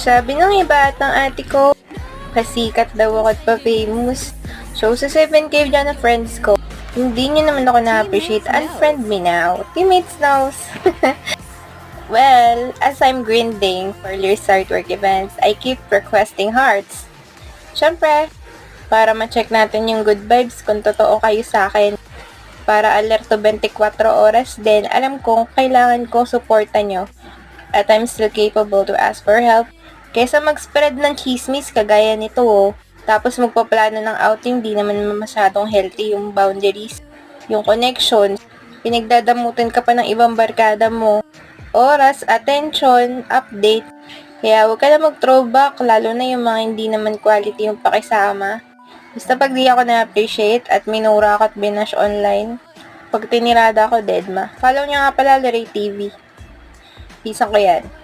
Sabi ng iba at ng ate ko, pasikat daw ako at pa-famous. So, sa 7K dyan na friends ko, hindi nyo naman ako na-appreciate. Unfriend me now. Teammates knows. Well, as I'm grinding for Lear's artwork events, I keep requesting hearts. Siyempre, para ma-check natin yung good vibes kung totoo kayo sa akin. Para alerto 24 oras din, alam kong kailangan ko suporta nyo. At I'm still capable to ask for help. Kaysa mag-spread ng chismis kagaya nito Tapos magpaplano ng outing, di naman masyadong healthy yung boundaries. Yung connection, pinagdadamutin ka pa ng ibang barkada mo. Oras, attention, update. Kaya huwag ka na mag-throwback, lalo na yung mga hindi naman quality yung pakisama. Basta pag di ako na-appreciate at minura ako at binash online, pag tinirada ako, deadma. Follow niya nga pala, Leray TV. Peace ko yan.